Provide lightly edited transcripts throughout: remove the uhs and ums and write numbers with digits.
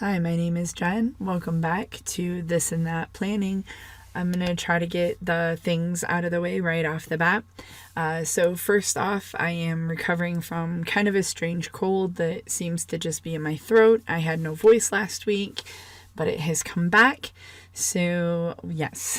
Hi, my name is Jen. Welcome back to This and That Planning. I'm going to try to get the things out of the way right off the bat. So first off, I am recovering from kind of a strange cold that seems to just be in my throat. I had no voice last week, but it has come back. So yes,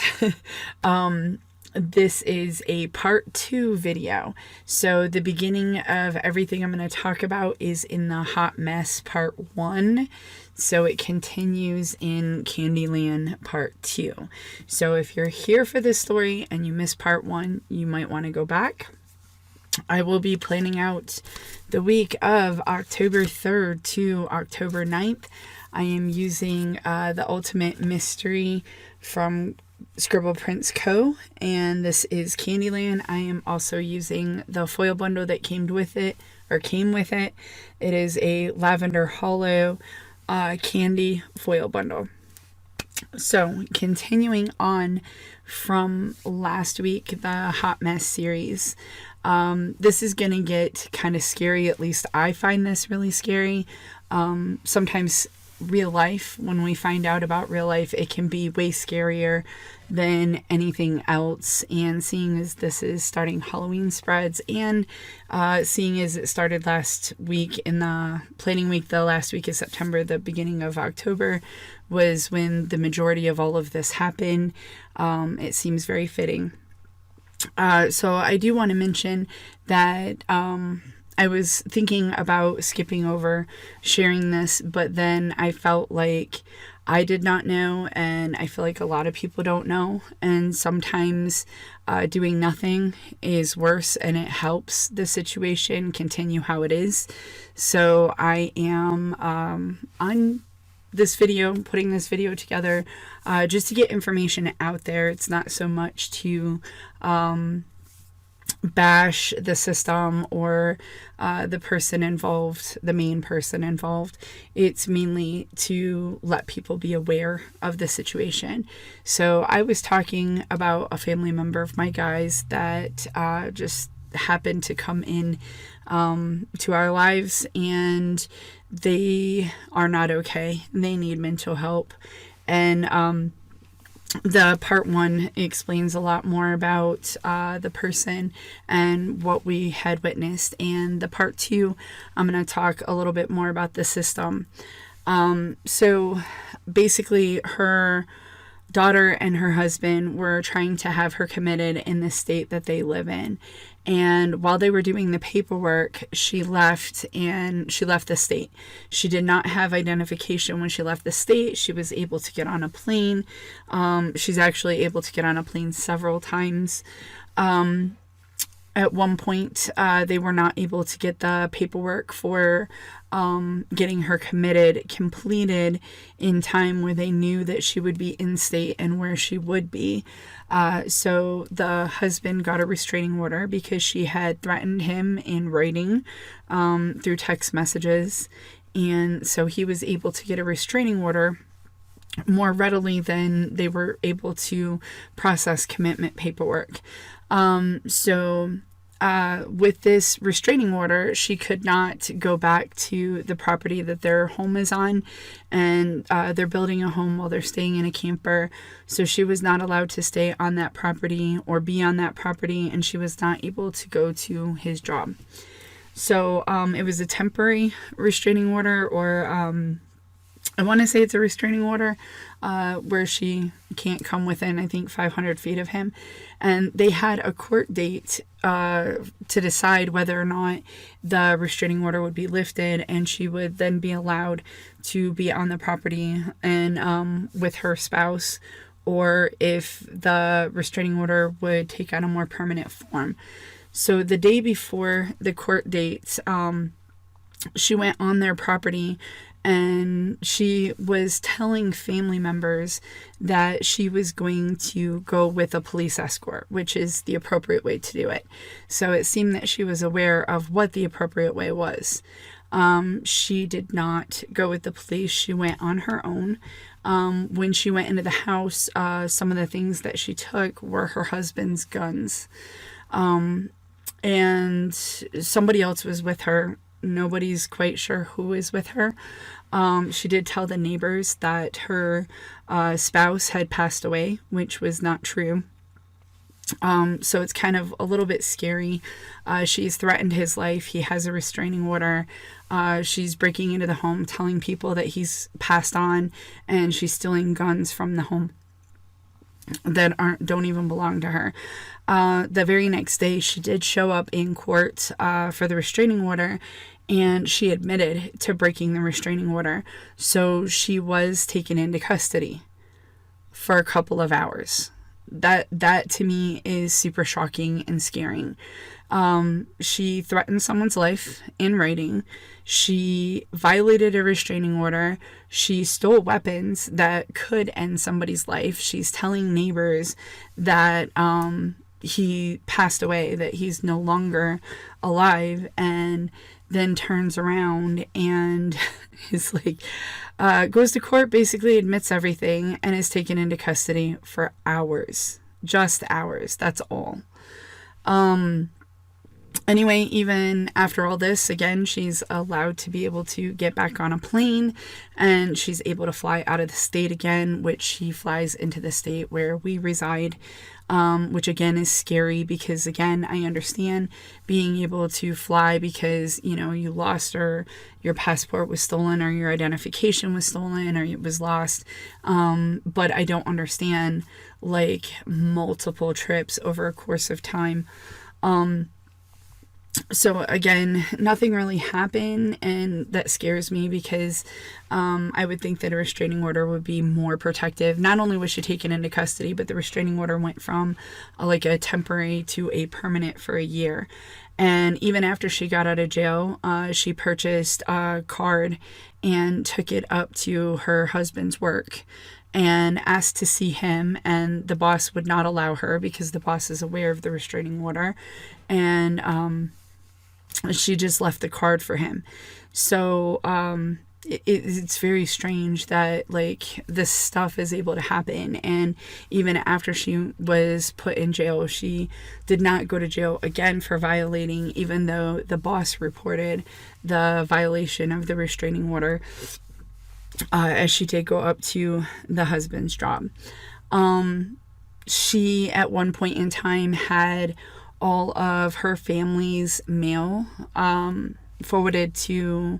this is a part 2 video. So the beginning of everything I'm going to talk about is in the hot mess part 1. So it continues in Candyland part 2. So if you're here for this story and you missed part 1, you might want to go back. I will be planning out the week of October 3rd to October 9th. I am using the Ultimate Mystery from Scribble Prints Co. And this is Candyland. I am also using the foil bundle that came with it. It is a Lavender Hollow candy foil bundle. So continuing on from last week, the Hot Mess series. This is going to get kind of scary. At least I find this really scary. Sometimes real life, when we find out about real life, it can be way scarier than anything else. And seeing as this is starting Halloween spreads, and seeing as it started last week in the planning week, the last week of September, the beginning of October was when the majority of all of this happened, it seems very fitting. So I do want to mention that I was thinking about skipping over sharing this, but then I felt like I did not know, and I feel like a lot of people don't know, and sometimes doing nothing is worse and it helps the situation continue how it is. So I am on this video, putting this video together just to get information out there. It's not so much to bash the system or the person involved, the main person involved. It's mainly to let people be aware of the situation. So I was talking about a family member of my guys that just happened to come in to our lives, and they are not okay. They need mental help. And the part 1 explains a lot more about the person and what we had witnessed. And the part 2, I'm going to talk a little bit more about the system. So basically, her daughter and her husband were trying to have her committed in the state that they live in. And while they were doing the paperwork, she left the state. She did not have identification when she left the state. She was able to get on a plane. She's actually able to get on a plane several times. At one point, they were not able to get the paperwork for getting her completed in time where they knew that she would be in state and where she would be. So the husband got a restraining order because she had threatened him in writing through text messages. And so he was able to get a restraining order more readily than they were able to process commitment paperwork. With this restraining order, she could not go back to the property that their home is on, and they're building a home while they're staying in a camper. So she was not allowed to stay on that property or be on that property, and she was not able to go to his job. So it was a temporary restraining order, or I want to say it's a restraining order where she can't come within, I think, 500 feet of him. And they had a court date to decide whether or not the restraining order would be lifted, and she would then be allowed to be on the property and with her spouse, or if the restraining order would take on a more permanent form. So the day before the court date, she went on their property, and she was telling family members that she was going to go with a police escort, which is the appropriate way to do it. So it seemed that she was aware of what the appropriate way was. She did not go with the police. She went on her own. When she went into the house, some of the things that she took were her husband's guns. And somebody else was with her. Nobody's quite sure who is with her. She did tell the neighbors that her spouse had passed away, which was not true. So it's kind of a little bit scary. She's threatened his life. He has a restraining order. She's breaking into the home, telling people that he's passed on, and she's stealing guns from the home that don't even belong to her. The very next day, she did show up in court for the restraining order, and she admitted to breaking the restraining order. So she was taken into custody for a couple of hours. That to me is super shocking and scaring. She threatened someone's life in writing. She violated a restraining order. She stole weapons that could end somebody's life. She's telling neighbors that he passed away, that he's no longer alive, and then turns around and is like, goes to court, basically admits everything, and is taken into custody for hours. Just hours. That's all. Anyway, even after all this, again, she's allowed to be able to get back on a plane, and she's able to fly out of the state again, which she flies into the state where we reside, which again is scary because, again, I understand being able to fly because, you know, you lost or your passport was stolen or your identification was stolen or it was lost. But I don't understand like multiple trips over a course of time. So again, nothing really happened, and that scares me because I would think that a restraining order would be more protective. Not only was she taken into custody, but the restraining order went from like a temporary to a permanent for a year. And even after she got out of jail, she purchased a card and took it up to her husband's work and asked to see him, and the boss would not allow her because the boss is aware of the restraining order, and she just left the card for him. So it's very strange that like this stuff is able to happen. And even after she was put in jail, she did not go to jail again for violating, even though the boss reported the violation of the restraining order, as she did go up to the husband's job. She at one point in time had all of her family's mail forwarded to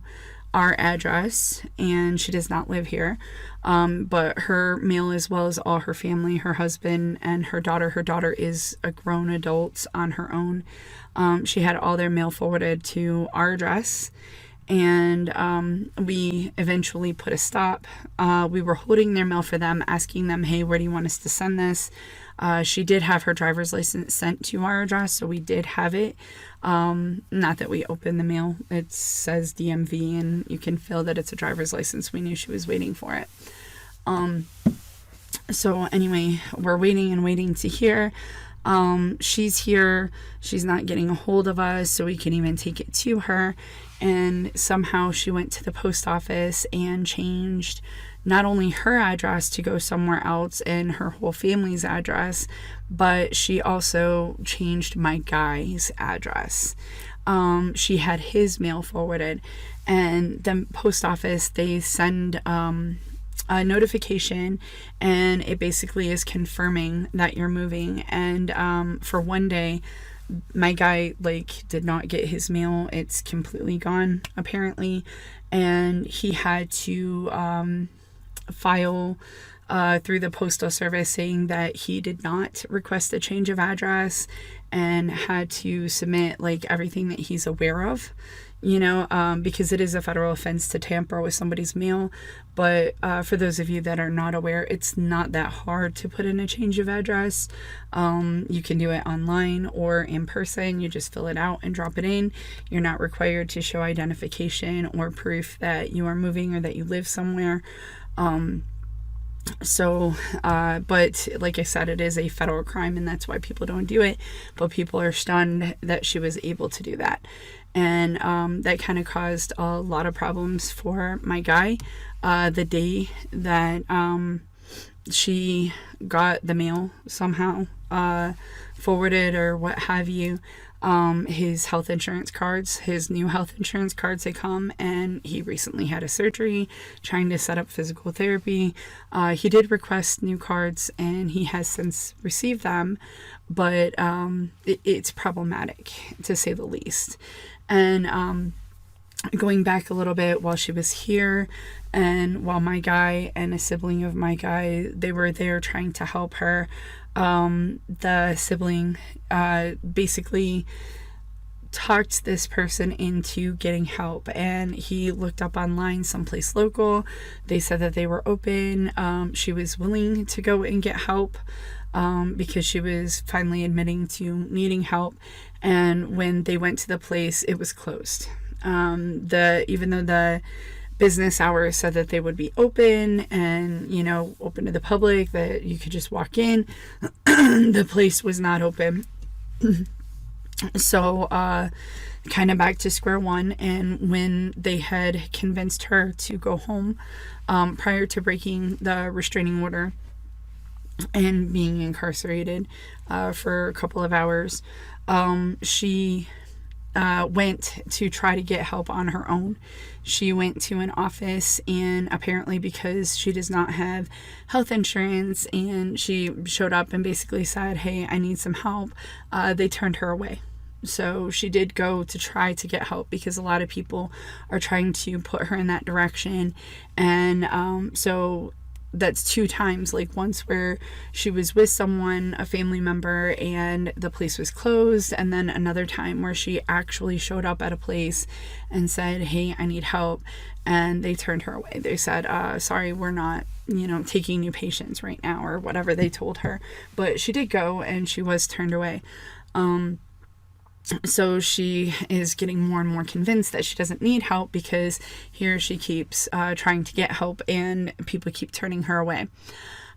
our address, and she does not live here, but her mail, as well as all her family, her husband and her daughter is a grown adult on her own. She had all their mail forwarded to our address, and we eventually put a stop. We were holding their mail for them, asking them, hey, where do you want us to send this? She did have her driver's license sent to our address, so we did have it. Not that we opened the mail. It says DMV, and you can feel that it's a driver's license. We knew she was waiting for it. So anyway, we're waiting to hear. She's here. She's not getting a hold of us, so we can even take it to her. And somehow she went to the post office and changed not only her address to go somewhere else and her whole family's address, but she also changed my guy's address. She had his mail forwarded, and the post office, they send a notification, and it basically is confirming that you're moving. And for one day, my guy like did not get his mail. It's completely gone apparently, and he had to file through the postal service saying that he did not request a change of address, and had to submit like everything that he's aware of, you know, because it is a federal offense to tamper with somebody's mail. But for those of you that are not aware, it's not that hard to put in a change of address. You can do it online or in person. You just fill it out and drop it in. You're not required to show identification or proof that you are moving or that you live somewhere. But like I said, it is a federal crime, and that's why people don't do it. But people are stunned that she was able to do that. And that kind of caused a lot of problems for my guy. The day that she got the mail somehow forwarded or what have you, his health insurance cards, his new health insurance cards. They come, and he recently had a surgery trying to set up physical therapy. He did request new cards, and he has since received them, but it's problematic, to say the least. And going back a little bit, while she was here, and while my guy and a sibling of my guy, they were there trying to help her, the sibling basically talked this person into getting help, and he looked up online someplace local. They said that they were open. She was willing to go and get help because she was finally admitting to needing help, and when they went to the place, it was closed. Even though the business hours said that they would be open and, open to the public, that you could just walk in, the place was not open. So, kind of back to square one. And when they had convinced her to go home, prior to breaking the restraining order and being incarcerated, for a couple of hours, she went to try to get help on her own. She went to an office, and apparently because she does not have health insurance, and she showed up and basically said, hey, I need some help, they turned her away. So she did go to try to get help, because a lot of people are trying to put her in that direction. And so that's 2 times, like once where she was with someone, a family member, and the place was closed, and then another time where she actually showed up at a place and said, hey, I need help, and they turned her away. They said, sorry, we're not taking new patients right now, or whatever they told her. But she did go, and she was turned away. So she is getting more and more convinced that she doesn't need help, because here she keeps trying to get help, and people keep turning her away.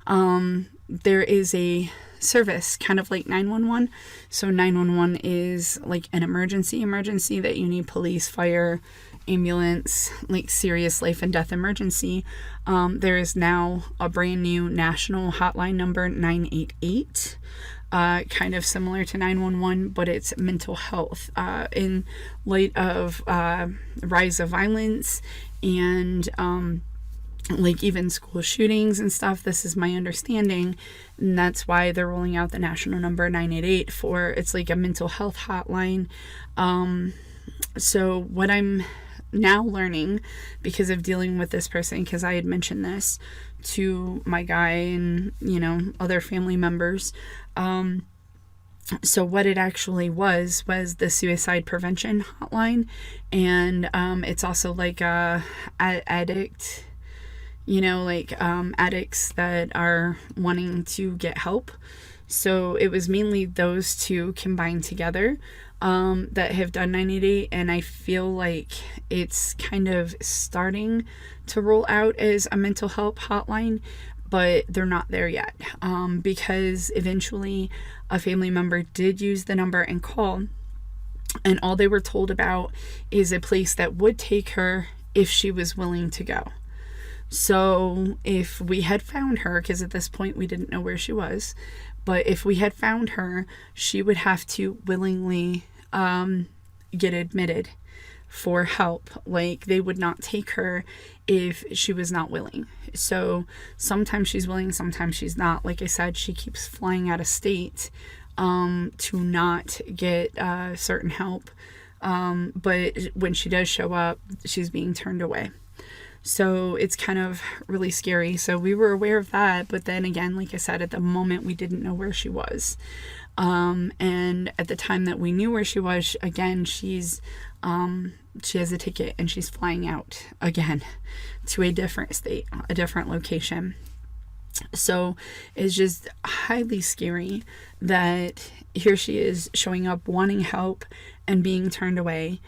There is a service, kind of like 911. So 911 is like an emergency that you need police, fire, ambulance, like serious life and death emergency. There is now a brand new national hotline number, 988. Kind of similar to 911, but it's mental health. In light of rise of violence and like even school shootings and stuff, this is my understanding, and that's why they're rolling out the national number 988 for, it's like a mental health hotline. So what I'm now learning, because of dealing with this person, because I had mentioned this to my guy and other family members, so what it actually was the suicide prevention hotline, and it's also like a addict, addicts that are wanting to get help. So it was mainly those two combined together that have done 988, and I feel like it's kind of starting to roll out as a mental health hotline, but they're not there yet, because eventually a family member did use the number and call, and all they were told about is a place that would take her if she was willing to go. So if we had found her, because at this point we didn't know where she was, but if we had found her, she would have to willingly get admitted for help. Like, they would not take her if she was not willing. So sometimes she's willing, sometimes she's not. Like I said, she keeps flying out of state to not get certain help. But when she does show up, she's being turned away. So it's kind of really scary. So we were aware of that, but then again, like I said, at the moment we didn't know where she was. And at the time that we knew where she was, again, she has a ticket and she's flying out again to a different state, a different location. So it's just highly scary that here she is showing up wanting help and being turned away.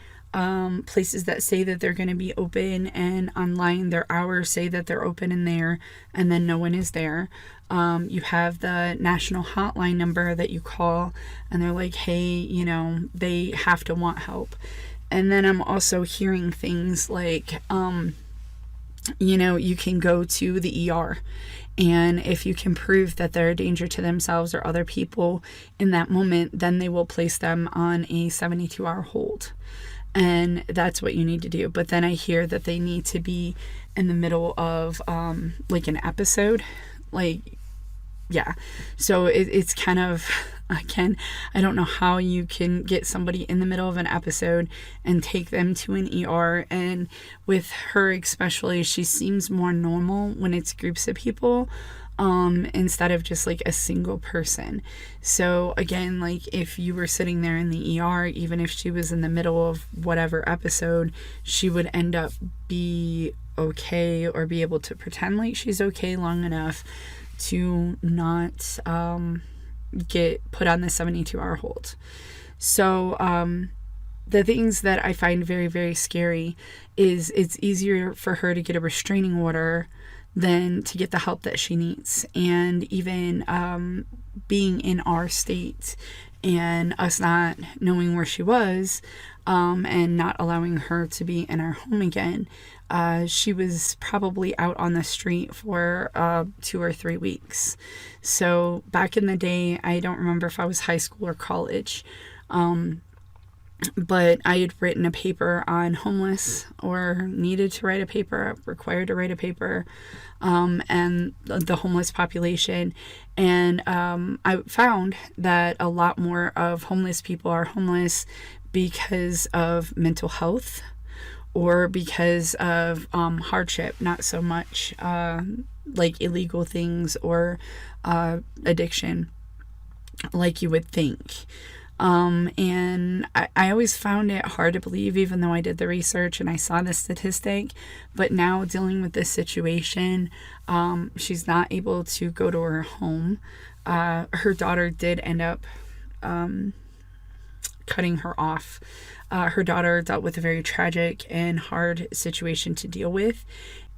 Places that say that they're going to be open, and online their hours say that they're open in there, and then no one is there. You have the national hotline number that you call, and they're like, hey, they have to want help. And then I'm also hearing things like, you can go to the ER, And if you can prove that they're a danger to themselves or other people in that moment, then they will place them on a 72-hour hold. And that's what you need to do. But then I hear that they need to be in the middle of like an episode. Like, yeah. So it's kind of, again, I don't know how you can get somebody in the middle of an episode and take them to an ER. And with her especially, she seems more normal when it's groups of people instead of just like a single person. So again, like if you were sitting there in the ER, even if she was in the middle of whatever episode, she would end up be okay or be able to pretend like she's okay long enough to not get put on the 72-hour hold. So the things that I find very, very scary is it's easier for her to get a restraining order than to get the help that she needs. And even being in our state and us not knowing where she was and not allowing her to be in our home again, she was probably out on the street for 2 or 3 weeks. So back in the day, I don't remember if I was high school or college, but I had written a paper on homeless, or needed to write a paper, required to write a paper, and the homeless population. And I found that a lot more of homeless people are homeless because of mental health or because of hardship, not so much like illegal things or addiction like you would think. And I always found it hard to believe, even though I did the research and I saw the statistic. But now dealing with this situation, she's not able to go to her home. Her daughter did end up cutting her off. Her daughter dealt with a very tragic and hard situation to deal with.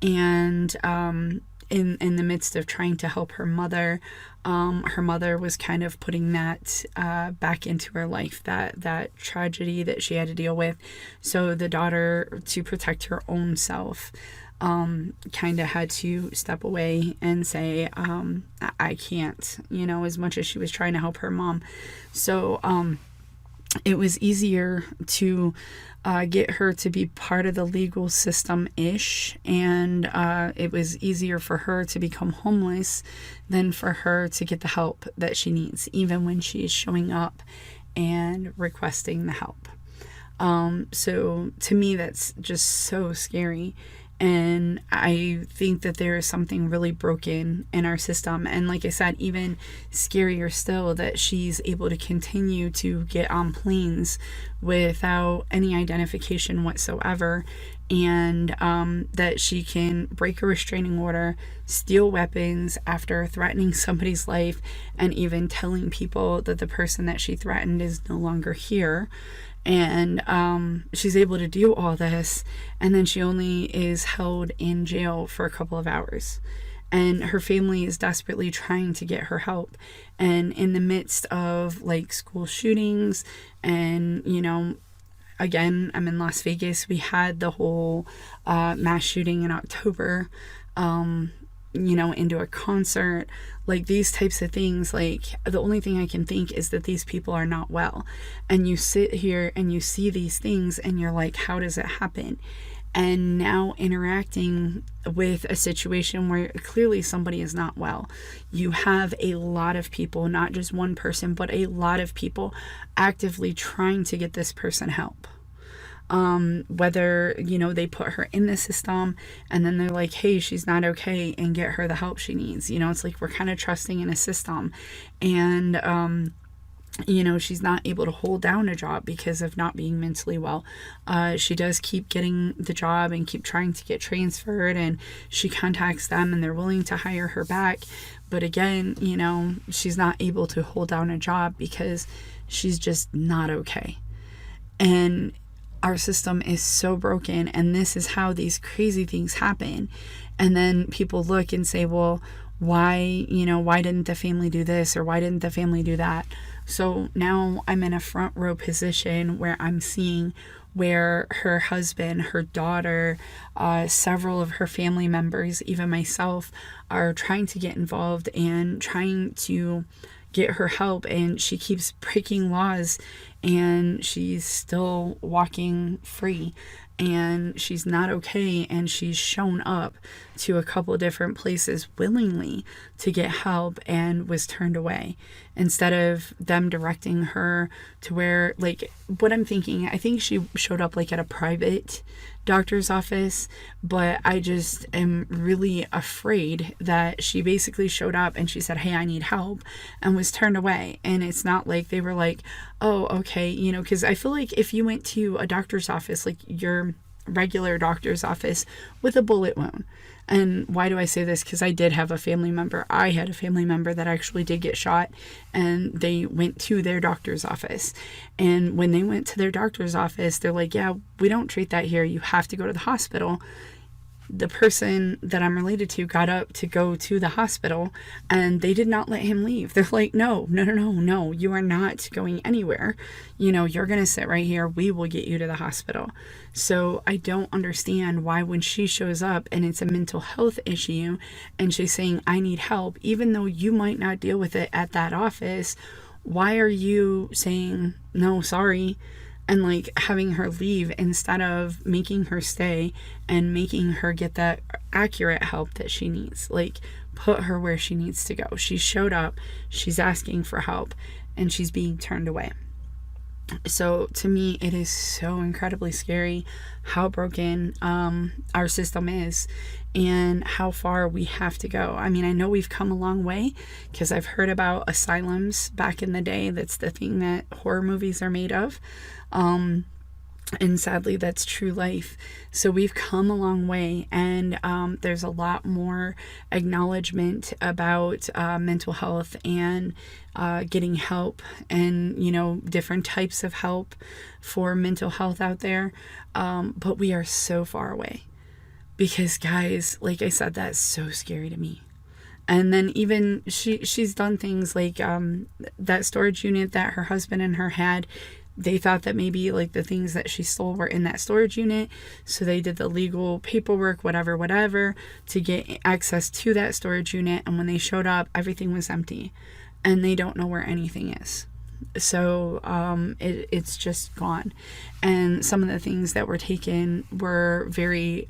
And in the midst of trying to help her mother was kind of putting that back into her life, that tragedy that she had to deal with. So the daughter, to protect her own self, kind of had to step away and say, I can't, as much as she was trying to help her mom. So it was easier to get her to be part of the legal system-ish, and it was easier for her to become homeless than for her to get the help that she needs, even when she is showing up and requesting the help. So to me, that's just so scary. And I think that there is something really broken in our system. And like I said, even scarier still, that she's able to continue to get on planes without any identification whatsoever. And that she can break a restraining order, steal weapons after threatening somebody's life, and even telling people that the person that she threatened is no longer here. And she's able to do all this, and then she only is held in jail for a couple of hours. And her family is desperately trying to get her help. And in the midst of like school shootings and, again, I'm in Las Vegas. We had the whole mass shooting in October, into a concert, like these types of things. Like, the only thing I can think is that these people are not well. And you sit here and you see these things and you're like, how does it happen? And now interacting with a situation where clearly somebody is not well, you have a lot of people, not just one person, but a lot of people actively trying to get this person help. Whether, they put her in the system and then they're like, hey, she's not okay, and get her the help she needs. It's like we're kind of trusting in a system. And, she's not able to hold down a job because of not being mentally well. She does keep getting the job and keep trying to get transferred, and she contacts them and they're willing to hire her back. But again, she's not able to hold down a job because she's just not okay. And our system is so broken, and this is how these crazy things happen. And then people look and say, well, why didn't the family do this, or why didn't the family do that? So now I'm in a front row position where I'm seeing where her husband, her daughter, several of her family members, even myself, are trying to get involved and trying to get her help, and she keeps breaking laws, and she's still walking free, and she's not okay, and she's shown up to a couple different places willingly to get help and was turned away instead of them directing her to where, like, what I'm thinking, I think she showed up like at a private doctor's office, but I just am really afraid that she basically showed up and she said, hey, I need help, and was turned away. And it's not like they were like, oh, okay, you know, because I feel like if you went to a doctor's office, like your regular doctor's office with a bullet wound, and why do I say this? Because I did have a family member. I had a family member that actually did get shot, and they went to their doctor's office. And when they went to their doctor's office, they're like, yeah, we don't treat that here. You have to go to the hospital. The person that I'm related to got up to go to the hospital, and they did not let him leave. They're like, no, you are not going anywhere. You know, you're going to sit right here. We will get you to the hospital. So I don't understand why when she shows up and it's a mental health issue and she's saying, I need help, even though you might not deal with it at that office, why are you saying, no, sorry, and like having her leave instead of making her stay and making her get that accurate help that she needs? Like, put her where she needs to go. She showed up, she's asking for help, and she's being turned away. So to me, it is so incredibly scary how broken our system is and how far we have to go. I mean, I know we've come a long way because I've heard about asylums back in the day. That's the thing that horror movies are made of. And sadly, that's true life. So we've come a long way, and there's a lot more acknowledgement about mental health and getting help, and, you know, different types of help for mental health out there. But we are so far away because, guys, like I said, that's so scary to me. And then even she's done things like that storage unit that her husband and her had. They thought that maybe like the things that she stole were in that storage unit. So they did the legal paperwork, whatever, to get access to that storage unit. And when they showed up, everything was empty and they don't know where anything is. So it's just gone. And some of the things that were taken were very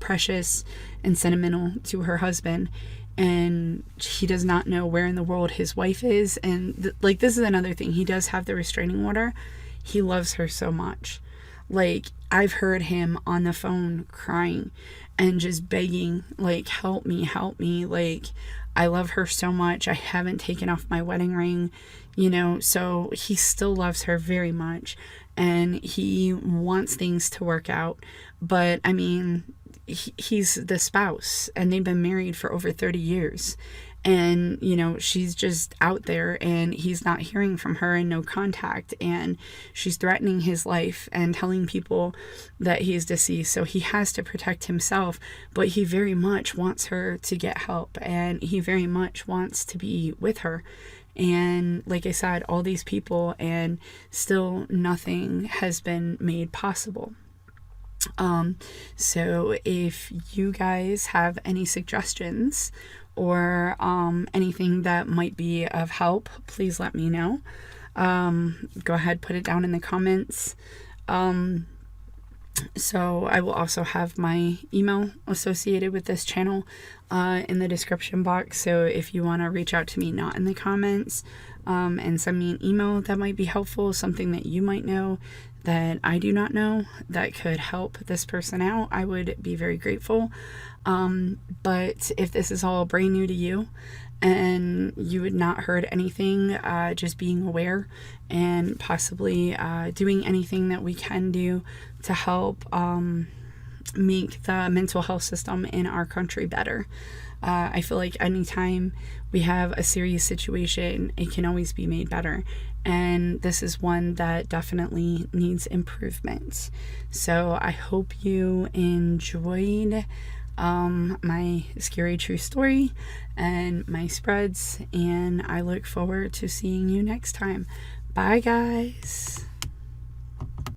precious and sentimental to her husband. And he does not know where in the world his wife is. And like, this is another thing. He does have the restraining order. He loves her so much. Like, I've heard him on the phone crying and just begging, like, help me. Like, I love her so much. I haven't taken off my wedding ring, you know, so he still loves her very much. And he wants things to work out. But I mean, he's the spouse, and they've been married for over 30 years. And, you know, she's just out there and he's not hearing from her and no contact. And she's threatening his life and telling people that he is deceased. So he has to protect himself, but he very much wants her to get help. And he very much wants to be with her. And like I said, all these people, and still nothing has been made possible. So if you guys have any suggestions or anything that might be of help, please let me know. Go ahead, put it down in the comments. So I will also have my email associated with this channel in the description box. So if you want to reach out to me, not in the comments, and send me an email that might be helpful, something that you might know that I do not know that could help this person out, I would be very grateful. But if this is all brand new to you and you had not heard anything, just being aware and possibly doing anything that we can do to help make the mental health system in our country better. I feel like anytime we have a serious situation, it can always be made better. And this is one that definitely needs improvement. So I hope you enjoyed my scary true story and my spreads. And I look forward to seeing you next time. Bye, guys.